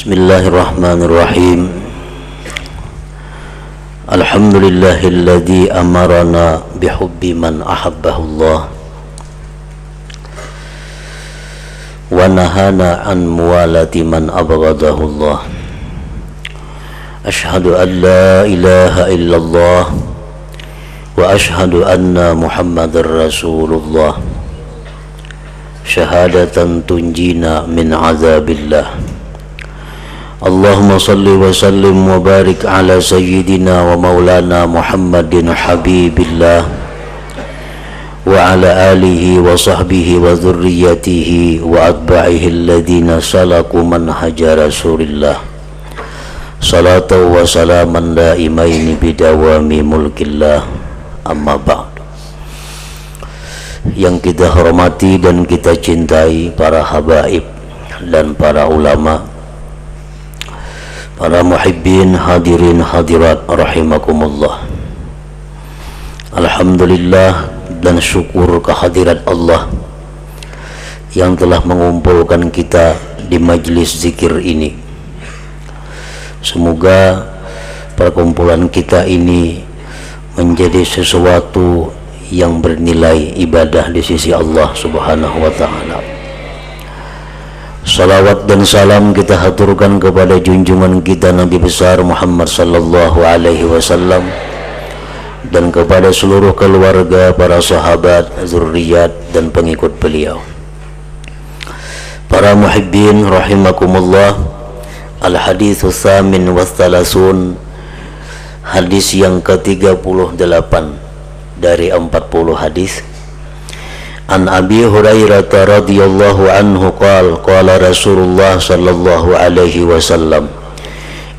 Bismillahirrahmanirrahim. Alhamdulillahilladzi amarana bihubbi man ahabbahullah wa nahana an muwalati man abghadahullah. Ashhadu an la ilaha illallah wa ashhadu anna Muhammadar Rasulullah syahadatan tunjina min azabillah. Allahumma salli wa sallim wa barik ala sayyidina wa maulana Muhammadin habibillah wa ala alihi wa sahbihi wa dhurriyyatihi wa atba'ihi alladhina salaku manhaja rasulillah salatu wa salaman daimaini bidawami mulkillah. Amma ba'd. Yang kita hormati dan kita cintai para habaib dan para ulama, para muhibbin, hadirin hadirat rahimakumullah. Alhamdulillah dan syukur kehadirat Allah yang telah mengumpulkan kita di majlis zikir ini. Semoga perkumpulan kita ini menjadi sesuatu yang bernilai ibadah di sisi Allah Subhanahu wa ta'ala. Salawat dan salam kita haturkan kepada junjungan kita Nabi besar Muhammad sallallahu alaihi wasallam dan kepada seluruh keluarga, para sahabat, zurriyat dan pengikut beliau. Para muhibbin rahimakumullah, al-haditsus tsamin wa tsalasun, hadis yang ke-38 dari 40 hadis. An Abi Hurairah radhiyallahu anhu qala Rasulullah sallallahu alaihi wasallam,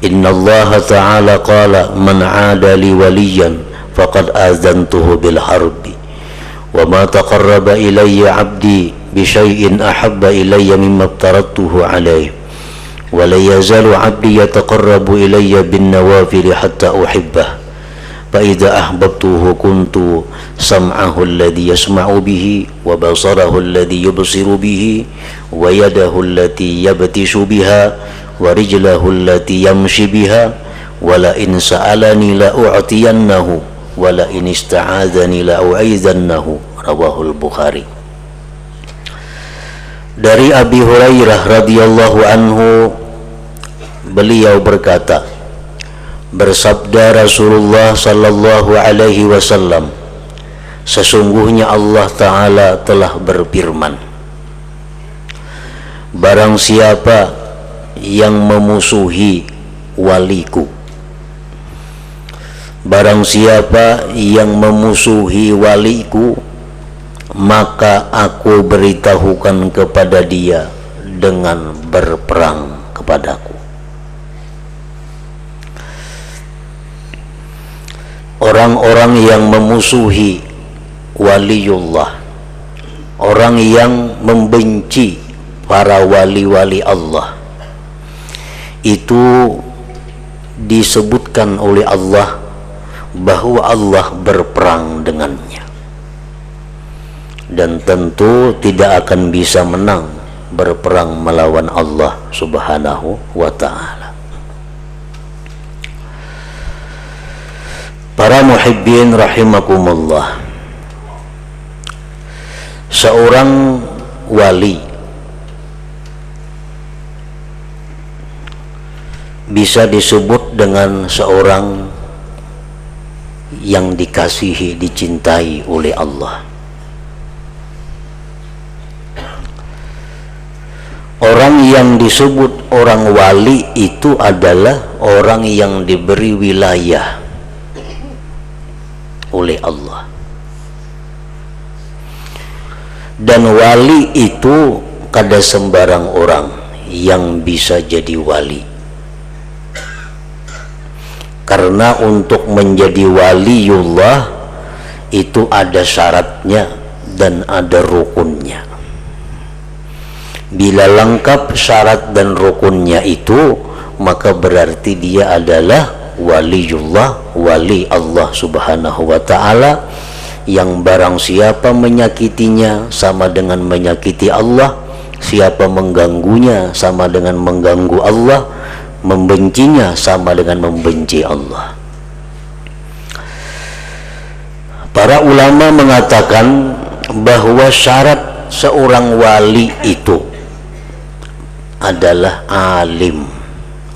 Inna Allah ta'ala qala man 'ada li waliyan faqad azantuhu bil harbi wa ma taqarraba ilayya 'abdi bi syai'in ahabba ilayya mimma aftaradtuhu alayhi wa la yazalu 'abdi yataqarrabu ilayya bin nawafil hatta uhibbah fa idza ahbabtuhu kuntu sam'ahu alladhi yasma'u bihi wa basarahu alladhi yubsiru bihi wa yadahu allati yabtishu biha wa rijlahu allati yamshi biha wa la in sa'alani la u'tiyannahu wa la in ista'adzani la u'izannahu. Rawahul Bukhari. Dari Abi Hurairah radhiyallahu anhu, beliau berkata, bersabda Rasulullah sallallahu alaihi wasallam, sesungguhnya Allah Ta'ala telah berfirman, barang siapa yang memusuhi waliku, barang siapa yang memusuhi waliku, maka aku beritahukan kepada dia dengan berperang kepadaku. Orang-orang yang memusuhi waliullah, orang yang membenci para wali-wali Allah, itu disebutkan oleh Allah bahwa Allah berperang dengannya, dan tentu tidak akan bisa menang berperang melawan Allah Subhanahu wa ta'ala. Para muhibbin rahimakumullah, seorang wali bisa disebut dengan seorang yang dikasihi, dicintai oleh Allah. Orang yang disebut orang wali itu adalah orang yang diberi wilayah oleh Allah. Dan wali itu kada sembarang orang yang bisa jadi wali, karena untuk menjadi waliullah itu ada syaratnya dan ada rukunnya. Bila lengkap syarat dan rukunnya itu, maka berarti dia adalah waliullah, wali Allah Subhanahu wa ta'ala, yang barang siapa menyakitinya sama dengan menyakiti Allah, Siapa mengganggunya sama dengan mengganggu Allah, membencinya sama dengan membenci Allah. Para ulama mengatakan bahwa syarat seorang wali itu adalah alim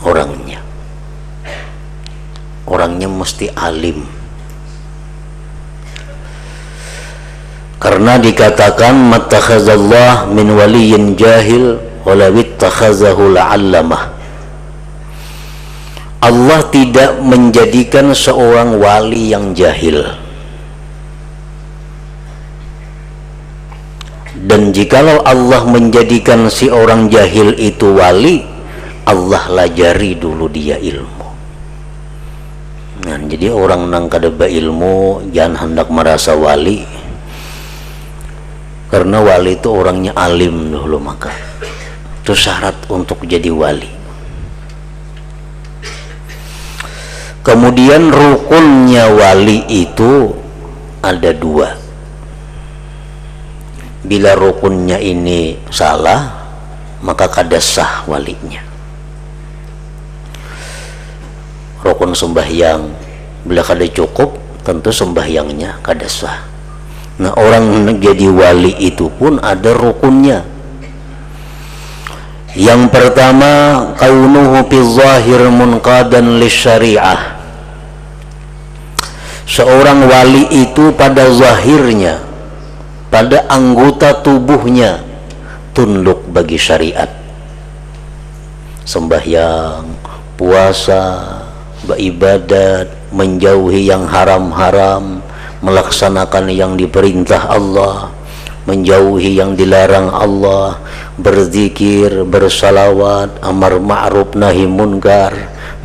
orangnya. Orangnya mesti alim. Karena dikatakan mattakhazallah min waliyyin jahil wala ittakhazahu la'allamah. Allah tidak menjadikan seorang wali yang jahil. Dan jikalau Allah menjadikan si orang jahil itu wali, Allah lajari dulu dia ilmu. Nah, jadi orang nang kadeba ilmu jangan hendak merasa wali. Karena wali itu orangnya alim dulu, maka itu syarat untuk jadi wali. Kemudian rukunnya wali itu ada dua. Bila rukunnya ini salah, maka kada sah walinya. Rukun sembahyang bila kada cukup, tentu sembahyangnya kada sah. Nah, orang jadi wali itu pun ada rukunnya. Yang pertama, kaunuhu fi zahir munqadan lisyari'ah. Seorang wali itu pada zahirnya, pada anggota tubuhnya tunduk bagi syariat. Sembahyang, puasa, beribadat, menjauhi yang haram-haram, melaksanakan yang diperintah Allah, menjauhi yang dilarang Allah, berzikir, bersalawat, amar ma'ruf nahi munkar.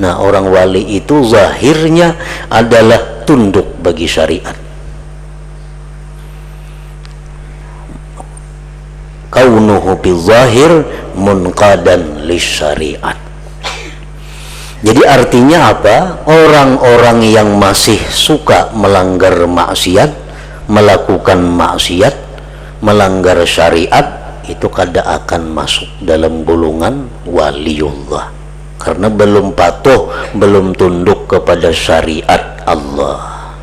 Nah, orang wali itu zahirnya adalah tunduk bagi syariat. Kaunuhu bil zahir munqadan lisyariat. Jadi artinya apa? Orang-orang yang masih suka melanggar maksiat, melakukan maksiat, melanggar syariat, itu kada akan masuk dalam golongan waliullah. Karena belum patuh, belum tunduk kepada syariat Allah.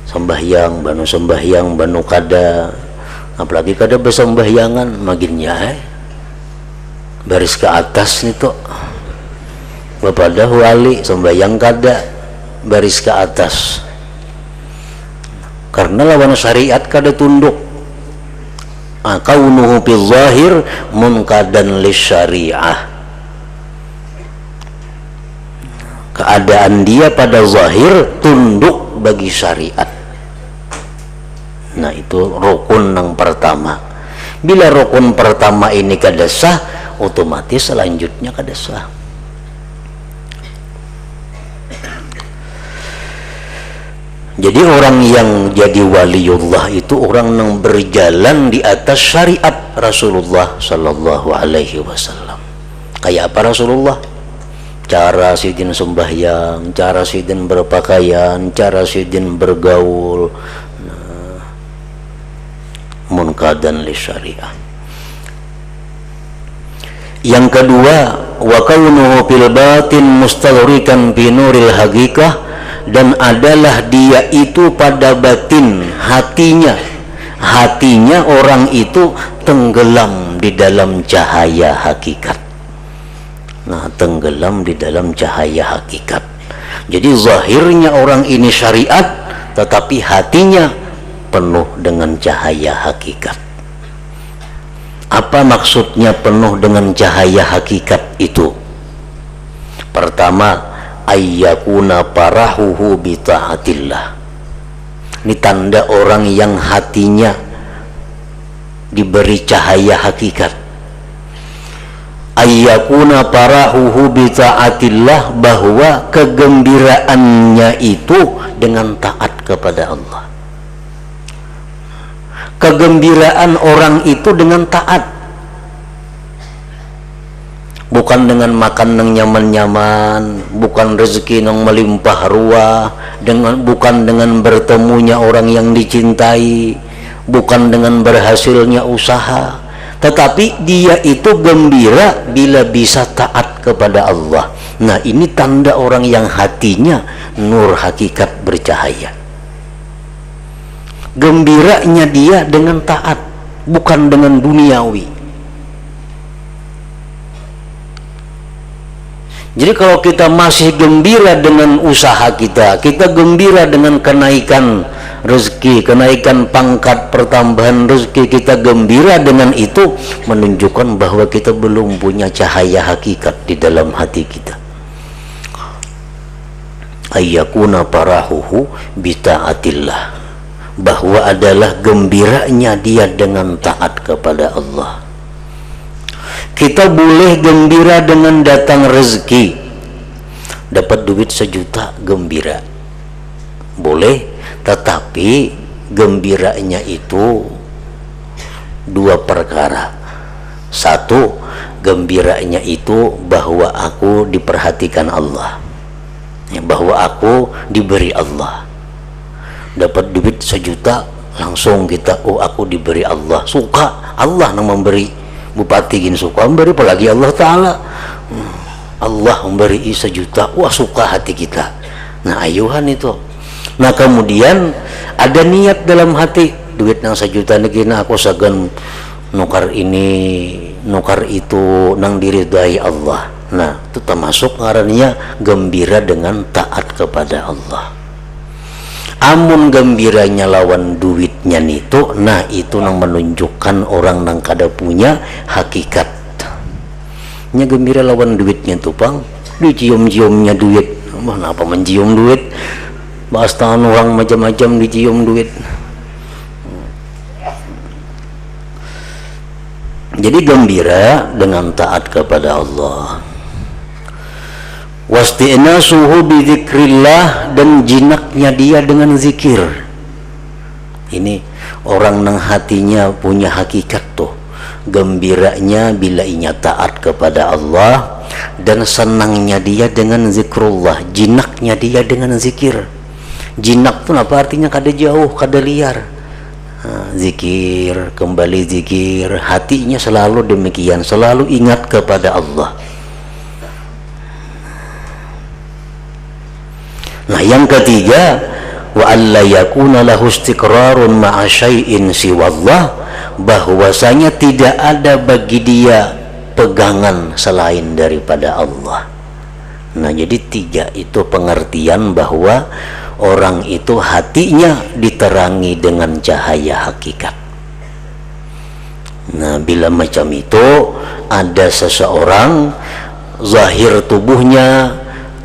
Sembahyang, banu kada, apalagi kada bersembahyangan, maginnya baris ke atas nih tuh. Bapada wali sembahyang kada, baris ke atas. Karena lawan syariat kada tunduk. Kaunuhu fil zahir munqadan lisyari'ah. Keadaan dia pada zahir tunduk bagi syariat. Nah, itu rukun yang pertama. Bila rukun pertama ini kada sah, otomatis selanjutnya kada sah. Jadi orang yang jadi waliullah itu orang yang berjalan di atas syariat Rasulullah sallallahu alaihi wasallam. Kayak apa Rasulullah? Cara sidin sembahyang, cara sidin berpakaian, cara sidin bergaul, munqadan li syariah. Yang kedua, wa kaunuhu fil batin mustadrikan bi nuril haqiqah, dan adalah dia itu pada batin hatinya orang itu tenggelam di dalam cahaya hakikat. Nah, tenggelam di dalam cahaya hakikat. Jadi zahirnya orang ini syariat, tetapi hatinya penuh dengan cahaya hakikat. Apa maksudnya penuh dengan cahaya hakikat itu? Pertama, ayyakuna parahuhu bi ta'atillah. Ini tanda orang yang hatinya diberi cahaya hakikat. Ayyakuna parahuhu bi ta'atillah, bahwa kegembiraannya itu dengan taat kepada Allah. Kegembiraan orang itu dengan taat, bukan dengan makan yang nyaman-nyaman, bukan rezeki yang melimpah ruah, bukan dengan bertemunya orang yang dicintai, bukan dengan berhasilnya usaha, tetapi dia itu gembira bila bisa taat kepada Allah. Nah, ini tanda orang yang hatinya nur hakikat bercahaya. Gembiranya dia dengan taat, bukan dengan duniawi. Jadi kalau kita masih gembira dengan usaha kita gembira dengan kenaikan rezeki, kenaikan pangkat, pertambahan rezeki, kita gembira dengan itu, menunjukkan bahwa kita belum punya cahaya hakikat di dalam hati kita. Ayyakuna parahuhu bita'atillah, bahwa adalah gembiranya dia dengan taat kepada Allah. Kita boleh gembira dengan datang rezeki, dapat duit 1 juta, gembira boleh, tetapi gembiranya itu 2 perkara. 1, gembiranya itu bahwa aku diperhatikan Allah, ya, bahwa aku diberi Allah. Dapat duit 1 juta, langsung kita, oh aku diberi Allah, suka Allah yang memberi. Bupati gini suka memberi, apalagi Allah Ta'ala. Allah memberi 1 juta, wah suka hati kita. Nah, ayuhan itu. Nah, kemudian ada niat dalam hati, duit yang 1 juta ini aku sagan nukar ini, nukar itu, nang diridai Allah. Nah, itu termasuk ngarannya gembira dengan taat kepada Allah. Amun gembiranya lawan duitnya itu, nah itu nang menunjukkan orang nang kada punya hakikat. Nya gembira lawan duitnya tuh pang, dicium-ciumnya duit. Kenapa mencium duit? Bahas tangan orang macam-macam dicium duit. Jadi gembira dengan taat kepada Allah. Wasti'nasuhu bidzikrillah, dan jinaknya dia dengan zikir. Ini orang nang hatinya punya hakikat tuh, gembiranya bila inya taat kepada Allah, dan senangnya dia dengan zikrullah, jinaknya dia dengan zikir. Jinak tuh apa artinya? Kada jauh, kada liar. Zikir, kembali zikir, hatinya selalu demikian, selalu ingat kepada Allah. Nah, yang ketiga, wa alla yakuna lahu istiqrarun ma'a syai'in siwallah, bahwasanya tidak ada bagi dia pegangan selain daripada Allah. Nah, jadi 3 itu pengertian bahwa orang itu hatinya diterangi dengan cahaya hakikat. Nah, bila macam itu, ada seseorang zahir tubuhnya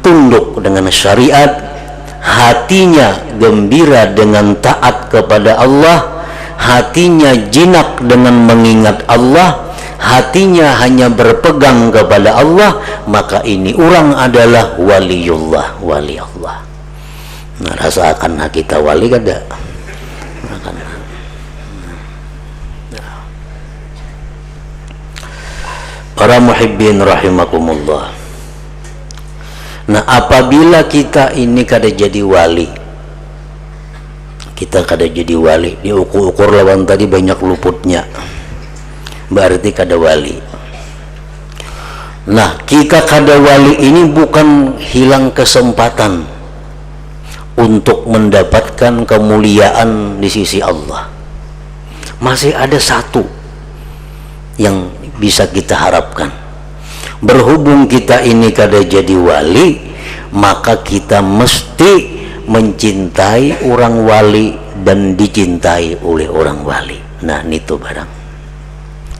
tunduk dengan syariat, hatinya gembira dengan taat kepada Allah, hatinya jinak dengan mengingat Allah, hatinya hanya berpegang kepada Allah, maka ini orang adalah waliullah, wali Allah. Nah, rasakan kita wali kada? Para muhibbin rahimakumullah. Nah, apabila kita ini kada jadi wali, kita kada jadi wali, diukur-ukur lawan tadi banyak luputnya, berarti kada wali. Nah, kita kada wali ini bukan hilang kesempatan untuk mendapatkan kemuliaan di sisi Allah. Masih ada satu yang bisa kita harapkan. Berhubung kita ini kada jadi wali, maka kita mesti mencintai orang wali dan dicintai oleh orang wali. Nah, itu barang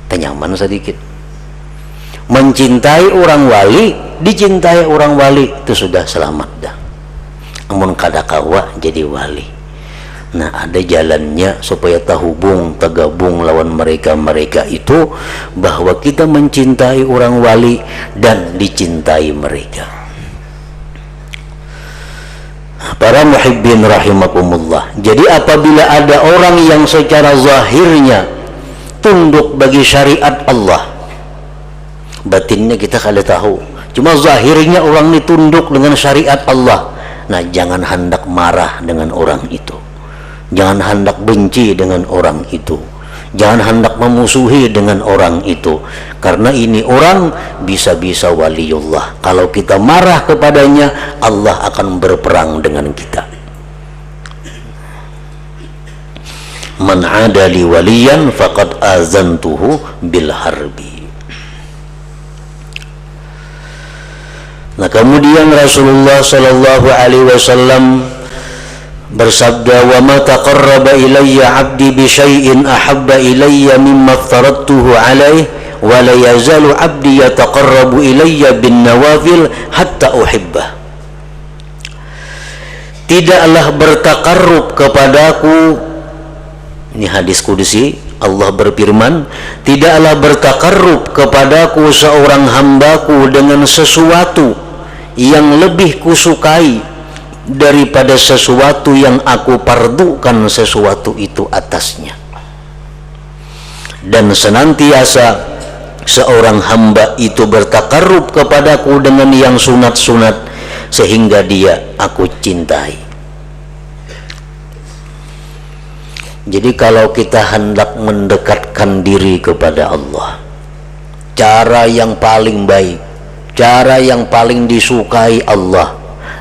tenyaman sedikit. Mencintai orang wali, dicintai orang wali, itu sudah selamat dah. Amun kada kawa jadi wali. Nah, ada jalannya supaya terhubung, tergabung lawan mereka itu, bahwa kita mencintai orang wali dan dicintai mereka. Para muhibbin rahimakumullah. Jadi apabila ada orang yang secara zahirnya tunduk bagi syariat Allah, batinnya kita kada tahu, cuma zahirnya orang ini tunduk dengan syariat Allah. Nah, jangan hendak marah dengan orang itu, jangan hendak benci dengan orang itu. Jangan hendak memusuhi dengan orang itu, karena ini orang bisa-bisa waliullah. Kalau kita marah kepadanya, Allah akan berperang dengan kita. Man adali waliyan faqad azantuhu bil harbi. Nah, kemudian Rasulullah sallallahu alaihi wasallam bersabda, wa ma taqarraba ilayya 'abdi bi syai'in ahabba ilayya mimma aftaradtuhu alaihi wa la yazalu 'abdi yataqarrabu ilayya bin nawafil hatta uhibbah. Tidaklah bertakarrub kepadaku, ini hadis kudusi, Allah berfirman, tidaklah bertakarrub kepadaku seorang hambaku dengan sesuatu yang lebih kusukai daripada sesuatu yang aku pardukan sesuatu itu atasnya. Dan senantiasa seorang hamba itu bertakarrub kepadaku dengan yang sunat-sunat sehingga dia aku cintai. Jadi kalau kita hendak mendekatkan diri kepada Allah, cara yang paling baik, cara yang paling disukai Allah,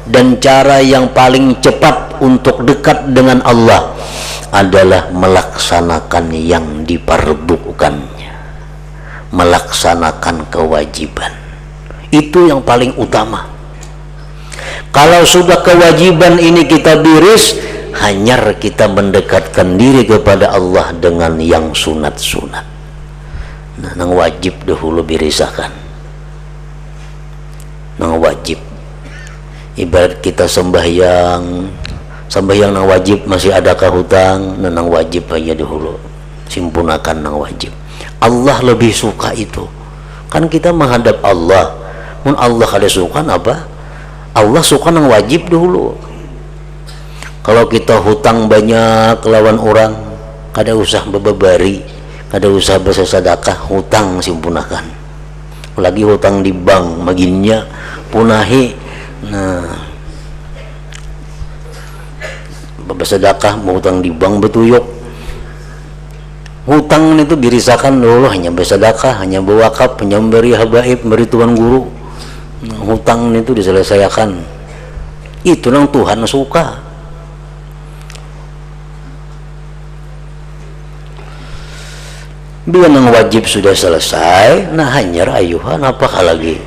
dan cara yang paling cepat untuk dekat dengan Allah adalah melaksanakan yang dipardukannya, melaksanakan kewajiban. Itu yang paling utama. Kalau sudah kewajiban ini kita biris, hanyar kita mendekatkan diri kepada Allah dengan yang sunat-sunat. Nah, nang wajib dahulu birisakan, nang wajib. Ibarat kita sembahyang nang wajib masih adakah hutang, nang wajib aja dahulu simpunakan nang wajib. Allah lebih suka itu. Kan kita menghadap Allah, mun Allah kada suka apa? Allah suka nang wajib dahulu. Kalau kita hutang banyak lawan orang, kada usah bebebari, kada usah bersedekah, hutang simpunakan. Lagi hutang di bank maginnya punahi. Nah, bersedekah mau hutang di bank betuyuk. Hutang itu dirisakan dulu, hanya bersedekah, hanya berwakaf, hanya memberi habaib, memberi tuan guru. Nah, hutang itu diselesaikan. Itu yang Tuhan suka. Bila yang wajib sudah selesai, nah hanyar ayuhan apakah lagi.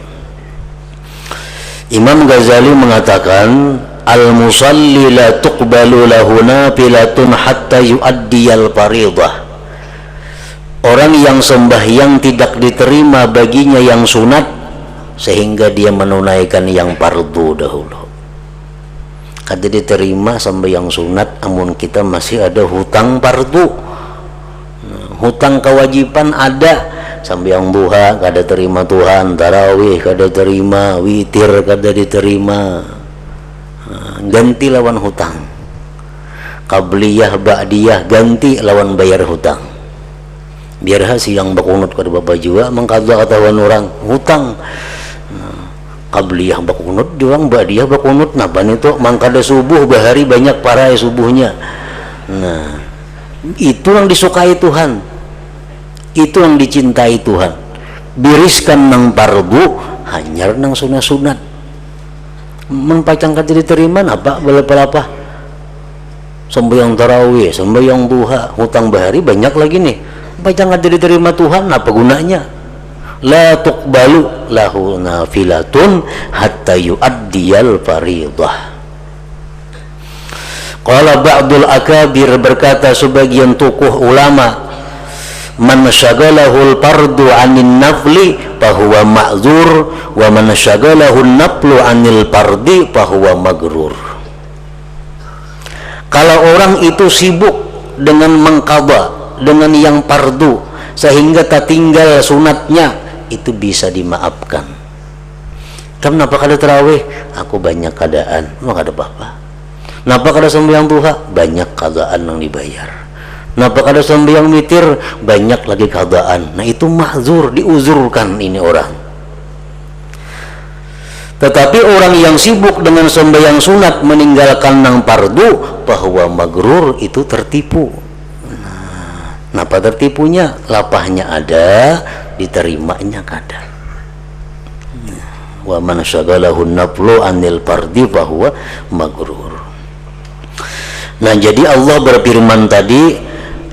Imam Ghazali mengatakan, al-musalli la tuqbalu lahu nafilatun hatta yu'addiyal faridah. Orang yang sembahyang tidak diterima baginya yang sunat sehingga dia menunaikan yang fardu dahulu. Kada diterima sembahyang sunat, amun kita masih ada hutang fardu. Hutang kewajiban ada, sembahyang duha kada terima Tuhan, tarawih kada terima, witir kada diterima. Ganti lawan hutang. Qabliyah ba'diyah ganti lawan bayar hutang. Biar siang bakunut kada bapak juga mengkadha katawan orang hutang. Qabliyah bakunut juang ba'diyah bakunut, nah ban itu mangkada subuh bahari banyak para subuhnya. Nah, itu yang disukai Tuhan. Itu yang dicintai Tuhan. Biriskan nang fardu, hanyar nang sunat-sunat. Mempacang kada diterima apa balapa-lapa. Sembahyang tarawih, sembahyang duha, hutang bahari banyak lagi nih. Pacang kada diterima Tuhan, apa gunanya? La tuqbalu lahu nafilatun hatta yu'addiyal faridah. Qala ba'dul akabir, berkata sebagian tokoh ulama, man syaghalahul fardu 'anil nafli fahuwa ma'dzur wa man syaghalahun naflu 'anil fardi fahuwa magrur. Kalau orang itu sibuk dengan mengqadha, dengan yang fardu sehingga tertinggal sunatnya, itu bisa dimaafkan. Kenapa kada tarawih? Aku banyak keadaan, enggak ada apa-apa. Kenapa kada sembahyang duha? Banyak keadaan yang dibayar. Kenapa kada sembahyang witir? Banyak lagi keadaan. Nah, itu mahzur, diuzurkan ini orang. Tetapi orang yang sibuk dengan sembahyang sunat meninggalkan nang fardu, bahwa magrur, itu tertipu. Nah, Napa tertipunya? Lapahnya ada, diterimanya kadar. Wa man syagalahu naflu anil fardi fahuwa maghrur. Nah, jadi Allah berfirman tadi,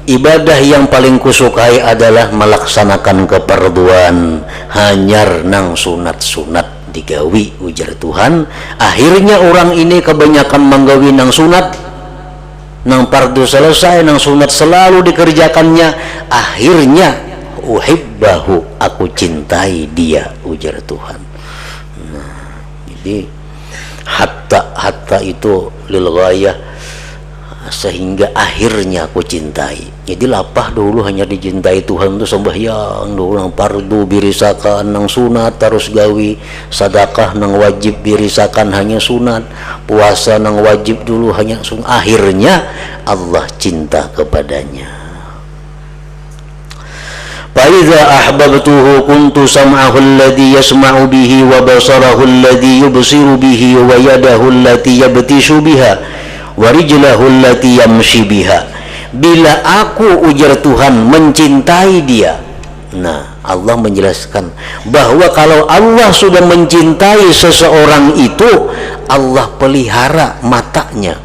ibadah yang paling kusukai adalah melaksanakan keperduan, hanyar nang sunat-sunat digawi, ujar Tuhan. Akhirnya orang ini kebanyakan menggawi nang sunat, nang fardu selesai, nang sunat selalu dikerjakannya. Akhirnya uhibbahu, aku cintai dia, ujar Tuhan. Nah, jadi hatta itu lil ghayah, sehingga akhirnya aku cintai. Jadi lapah dulu hanya dicintai Tuhan itu sembahyang dulu nang fardu birisakan, nang sunat terus gawi, sedekah nang wajib birisakan hanya sunat, puasa nang wajib dulu hanya sunat. Akhirnya Allah cinta kepadanya. Faiza ahbabtuhu kuntu sam'ahu alladhi yasma'u bihi wa basarahu alladhi yubsiru bihi wa yadahu allati yabtishu biha wa rijlahu allati yamshi biha. Bila aku, ujar Tuhan, mencintai dia. Nah, Allah menjelaskan bahwa kalau Allah sudah mencintai seseorang itu, Allah pelihara matanya,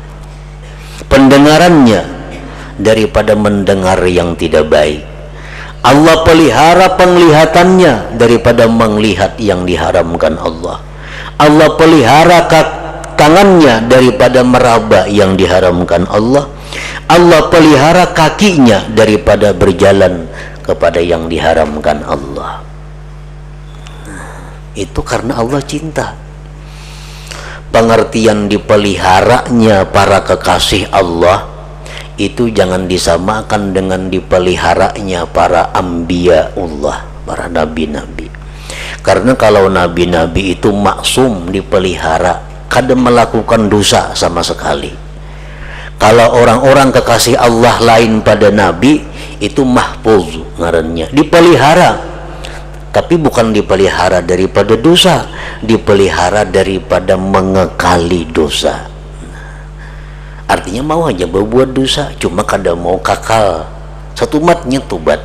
pendengarannya daripada mendengar yang tidak baik. Allah pelihara penglihatannya daripada melihat yang diharamkan Allah. Allah pelihara tangannya daripada meraba yang diharamkan Allah. Allah pelihara kakinya daripada berjalan kepada yang diharamkan Allah. Itu karena Allah cinta. Pengertian dipeliharanya para kekasih Allah itu jangan disamakan dengan dipeliharanya para anbiyaullah, para nabi-nabi. Karena kalau nabi-nabi itu maksum, dipelihara, kada melakukan dosa sama sekali. Kalau orang-orang kekasih Allah lain pada nabi itu mahfuz ngarannya, dipelihara, tapi bukan dipelihara daripada dosa, dipelihara daripada mengekali dosa. Artinya mau aja berbuat dosa, cuma kada mau kakal, satu matnya tobat.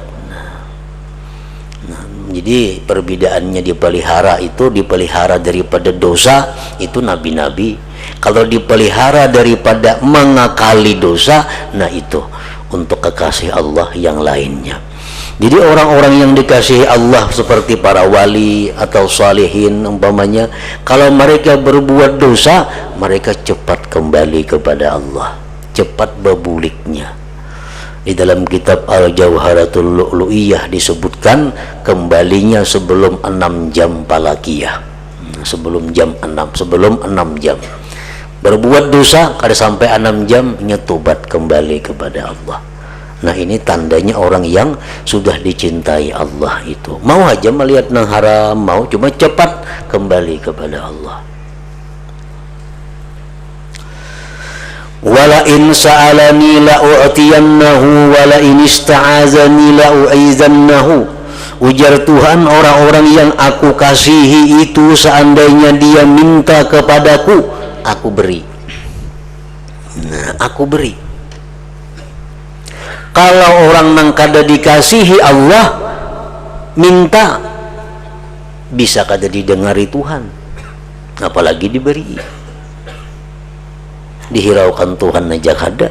Nah, jadi perbedaannya dipelihara itu dipelihara daripada dosa itu nabi-nabi. Kalau dipelihara daripada mengakali dosa, nah itu untuk kekasih Allah yang lainnya. Jadi orang-orang yang dikasihi Allah seperti para wali atau salihin umpamanya, kalau mereka berbuat dosa, mereka cepat kembali kepada Allah, cepat berbuliknya. Di dalam kitab Al-Jawharatul Lu'lu'iyah disebutkan kembalinya sebelum 6 jam palakiyah, sebelum jam 6, sebelum 6 jam. Berbuat dosa kada sampai 6 jam nyetubat kembali kepada Allah. Nah, ini tandanya orang yang sudah dicintai Allah itu. Mau aja melihat nang haram, mau cuma cepat kembali kepada Allah. Wala in sa'alani la u'tiyannahu wala in ista'azani la u'izannahu. Ujar Tuhan, orang-orang yang aku kasihi itu seandainya dia minta kepadaku, aku beri. Nah, aku beri. Kalau orang nang kada dikasihi Allah minta, bisa kada didengari Tuhan, apalagi diberi. Dihiraukan Tuhan aja kada.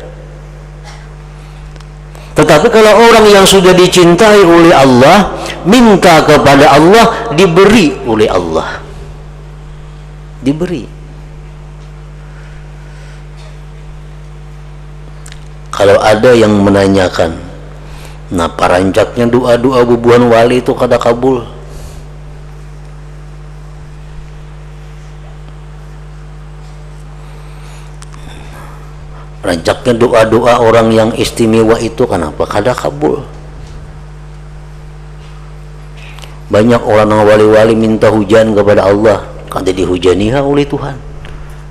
Tetapi kalau orang yang sudah dicintai oleh Allah minta kepada Allah, diberi oleh Allah, diberi. Kalau ada yang menanyakan, nah parancaknya doa-doa bubuhan wali itu kada kabul. Rancaknya doa-doa orang yang istimewa itu kenapa kada kabul? Banyak orang wali-wali minta hujan kepada Allah, kada dihujaniha oleh Tuhan.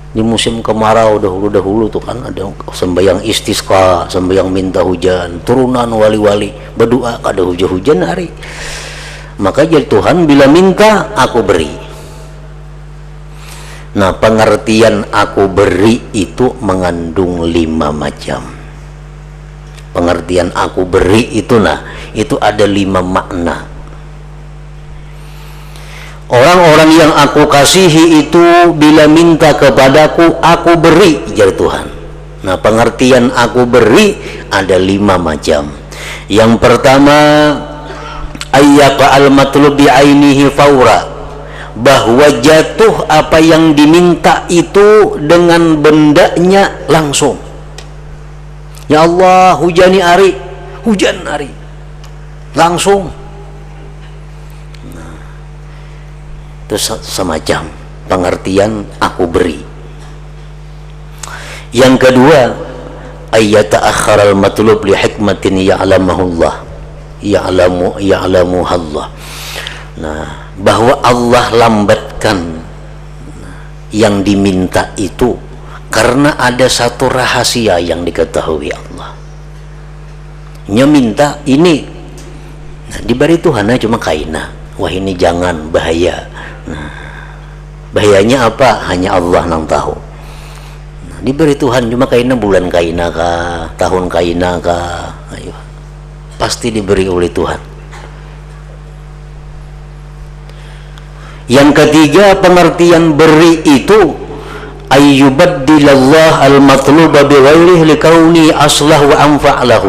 Di musim kemarau dahulu-dahulu tuh kan ada sembahyang istisqa, sembahyang minta hujan, turunan wali-wali berdoa kada hujan-hujan hari. Maka jadi Tuhan bila minta aku beri. Nah, pengertian aku beri itu mengandung 5 macam. pengertian aku beri itu, nah itu ada 5 makna. Orang-orang yang aku kasihi itu bila minta kepadaku, aku beri, jar Tuhan. Nah, pengertian aku beri ada 5 macam. Yang pertama, ayyaqa al-matlub bi'ainihi faura, bahwa jatuh apa yang diminta itu dengan bendanya langsung. Ya Allah, hujani ari, hujan ari, langsung. Itu semacam pengertian aku beri. Yang kedua, ayyata'akhkhar al-matlub li hikmatin ya'lamuhullah, ya'lamuhallah. Nah, bahwa Allah lambatkan yang diminta itu karena ada satu rahasia yang diketahui Allah. Nya minta ini, nah, diberi Tuhan cuma kaina, wah ini jangan, bahaya. Nah, bahayanya apa? Hanya Allah yang tahu. Nah, diberi Tuhan cuma kaina, bulan kaina kah, tahun kaina kah, ayo, pasti diberi oleh Tuhan. Yang ketiga, pengertian beri itu ayyubaddilallah al-matluba bighairihi likauni aslah wa anfa'lahu,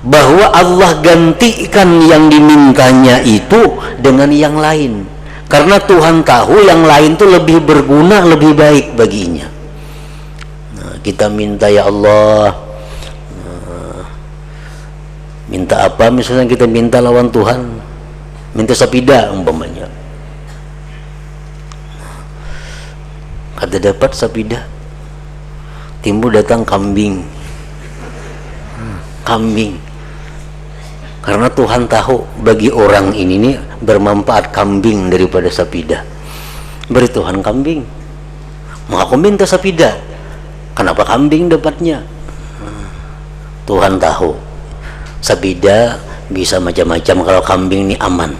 bahwa Allah gantikan yang dimintanya itu dengan yang lain, karena Tuhan tahu yang lain itu lebih berguna, lebih baik baginya. Nah, kita minta, ya Allah, minta apa? Misalnya kita minta lawan Tuhan, minta sapida umpamanya, kada dapat sapida, timbul datang kambing, karena Tuhan tahu bagi orang ini nih bermanfaat kambing daripada sapida. Beri Tuhan kambing, mau aku minta sapida, kenapa kambing dapatnya? Tuhan tahu sapida bisa macam-macam, kalau kambing ini aman.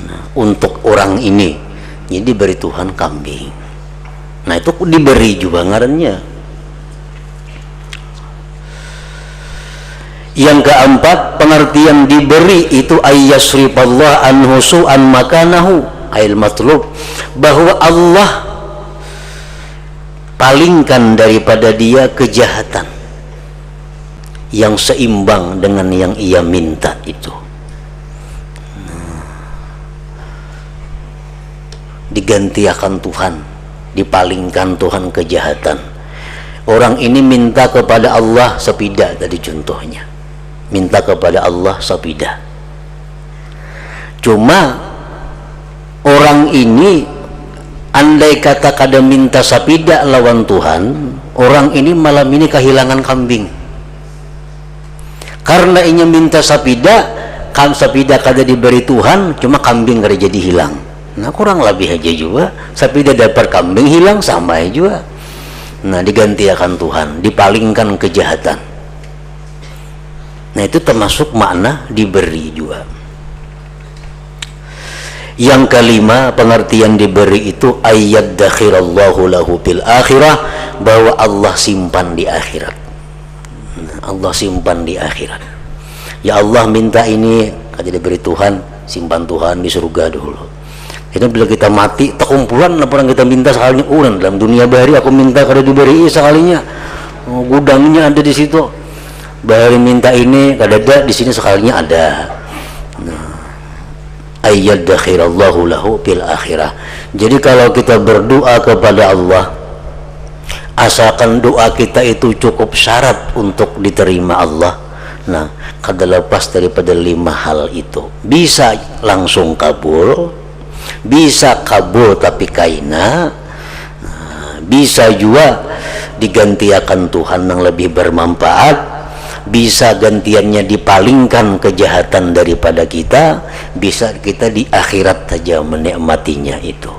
Nah, untuk orang ini, jadi beri Tuhan kambing. Nah, itu diberi juga ngarannya. Yang keempat, pengertian diberi itu ayyasrifallah anhu su'an makanahu ayil matlub, bahwa Allah palingkan daripada dia kejahatan yang seimbang dengan yang ia minta itu. Digantikan Tuhan, dipalingkan Tuhan kejahatan. Orang ini minta kepada Allah sepida, tadi contohnya, minta kepada Allah sapida. Cuma orang ini andai kata kada minta sapida lawan Tuhan, orang ini malam ini kehilangan kambing. Karena ini minta sapida, kan sapida kada diberi Tuhan, cuma kambing kada jadi hilang. Nah, kurang lebih aja juga, sapida dapat kambing hilang sama juga. Nah, digantikan Tuhan, dipalingkan kejahatan. Nah, itu termasuk makna diberi juga. Yang kelima, pengertian diberi itu ayyaddakhirallahu lahu bil akhirah, bahwa Allah simpan di akhirat. Allah simpan di akhirat. Ya Allah, minta ini, kada diberi Tuhan, simpan Tuhan di surga dulu. Itu bila kita mati, terkumpulan orang kita minta sekalinya, dalam dunia bahari aku minta kada diberi sekalinya. Gudangnya ada di situ. Bahari minta ini kada ada, di sini sekalinya ada. Nah, ayyaddakhirallahu lahu bil akhirah. Jadi kalau kita berdoa kepada Allah, asalkan doa kita itu cukup syarat untuk diterima Allah, nah, kada lepas daripada 5 hal itu. Bisa langsung kabul, bisa kabul tapi kaina, nah, bisa juga digantikan Tuhan yang lebih bermanfaat, bisa gantiannya dipalingkan kejahatan daripada kita, bisa kita di akhirat saja menikmatinya itu.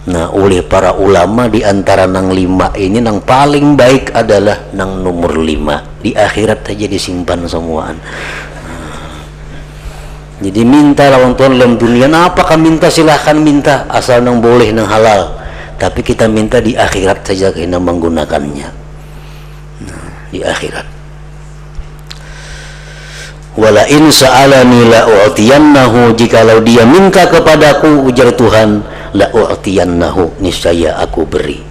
Nah, oleh para ulama di antara nang 5 ini, nang paling baik adalah nang nomor 5, di akhirat saja disimpan semuaan. Jadi minta lawan Tuhan dalam dunia, nah, apakah minta silahkan minta, asal nang boleh nang halal, tapi kita minta di akhirat saja kita menggunakannya. Nah, di akhirat. Wala in sa'alani la u'tiyannahu, jikalau dia minta kepadaku, ujar Tuhan, la u'tiyannahu, niscaya aku beri.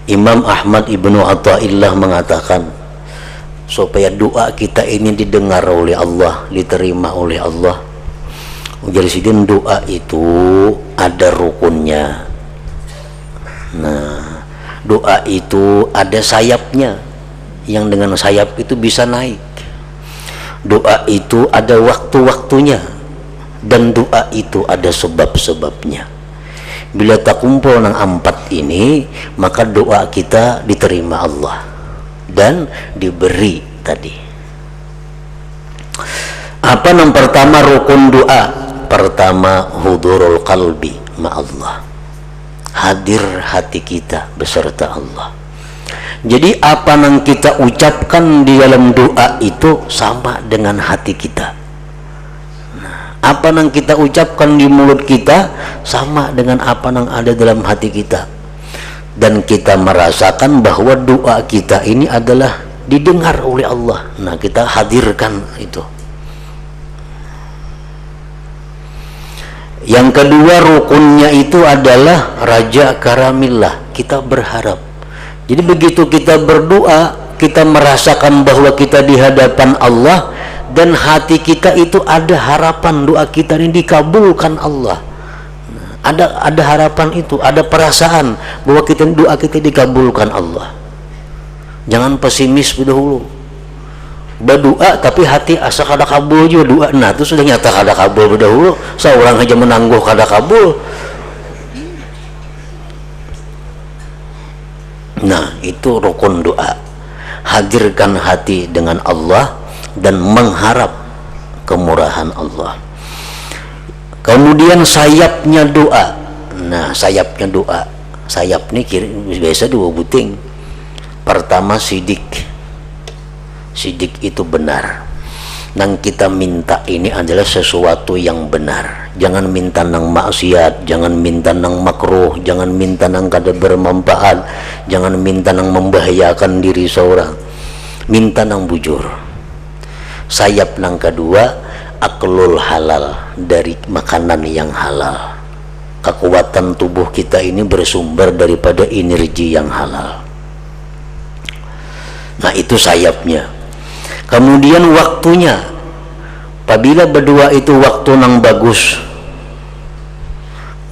Imam Ahmad Ibnu Athaillah mengatakan, supaya doa kita ini didengar oleh Allah, diterima oleh Allah, ujar sidin, doa itu ada rukunnya. Nah, doa itu ada sayapnya, yang dengan sayap itu bisa naik. Doa itu ada waktu-waktunya, dan doa itu ada sebab-sebabnya. Bila tak kumpul nang empat ini, maka doa kita diterima Allah dan diberi tadi. Apa yang pertama rukun doa? Pertama, hudurul qalbi ma'allah, hadir hati kita beserta Allah. Jadi apa yang kita ucapkan di dalam doa itu sama dengan hati kita. Apa yang kita ucapkan di mulut kita sama dengan apa yang ada dalam hati kita. Dan kita merasakan bahwa doa kita ini adalah didengar oleh Allah. Nah, kita hadirkan itu. Yang kedua rukunnya itu adalah raja karamillah, kita berharap. Jadi begitu kita berdoa, kita merasakan bahwa kita di hadapan Allah, dan hati kita itu ada harapan doa kita ini dikabulkan Allah. Ada harapan itu, ada perasaan bahwa doa kita dikabulkan Allah. Jangan pesimis dahulu. Berdoa tapi hati asa kada kabul juga doa. Nah, itu sudah nyata kada kabul dahulu. Seorang aja menangguh kada kabul. Nah, itu rukun doa. Hadirkan hati dengan Allah dan mengharap kemurahan Allah. Kemudian sayapnya doa. Nah, sayapnya doa, sayap ini biasa dua buting. Pertama sidik. Sidik itu benar. Nang kita minta ini adalah sesuatu yang benar. Jangan minta nang maksiat, jangan minta nang makruh, jangan minta nang kada bermanfaat, jangan minta nang membahayakan diri seorang. Minta nang bujur. Sayap nang kedua, aklul halal, dari makanan yang halal. Kekuatan tubuh kita ini bersumber daripada energi yang halal. Nah, itu sayapnya. Kemudian waktunya, apabila berdua itu waktu nang bagus.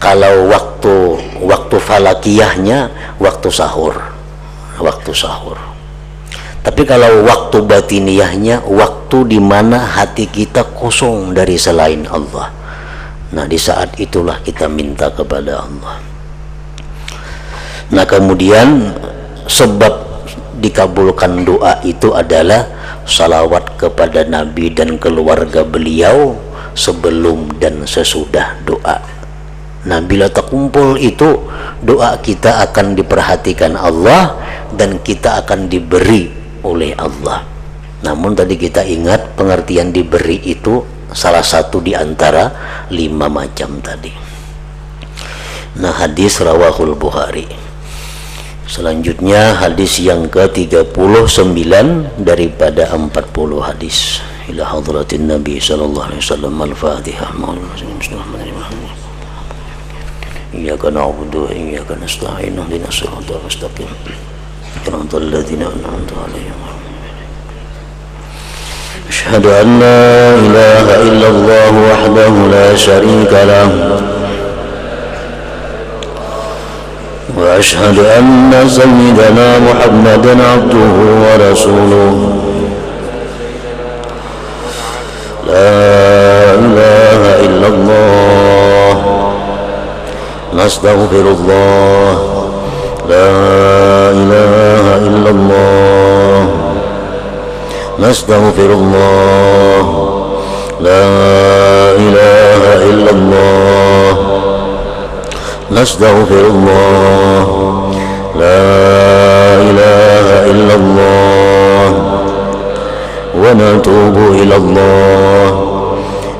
Kalau waktu falakiyahnya waktu sahur, tapi kalau waktu batiniyahnya waktu di mana hati kita kosong dari selain Allah. Nah, di saat itulah kita minta kepada Allah. Nah, kemudian sebab dikabulkan doa itu adalah salawat kepada Nabi dan keluarga beliau sebelum dan sesudah doa. Nah, bila terkumpul itu, doa kita akan diperhatikan Allah dan kita akan diberi oleh Allah. Namun tadi kita ingat pengertian diberi itu salah satu di antara 5 macam tadi. Nah, hadis rawahul Bukhari. Selanjutnya hadis yang ke-39 daripada 40 hadis. Ila hadratin Nabi sallallahu alaihi wasallam. Al-Fatihah. Iyyaka na'budu wa iyyaka nasta'in. Ihdinas siratal mustaqim. Siratal ladzina an'amta 'alaihim. Asyhadu an la ilaha illallah wahdahu la syarika lah. وأشهد أن سيدنا محمدا عبده ورسوله لا إله إلا الله نستغفر الله لا إله إلا الله نستغفر الله لا إله إلا الله نستغفر الله لا إله إلا الله ونتوب إلى الله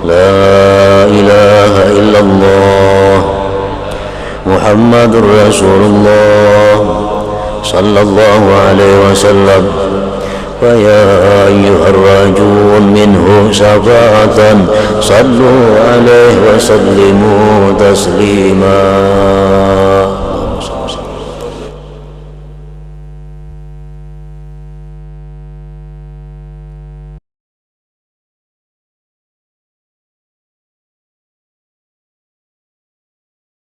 لا إله إلا الله محمد رسول الله صلى الله عليه وسلم ويا أيها الراجون منه شفاعة صلوا عليه وسلموا تسليما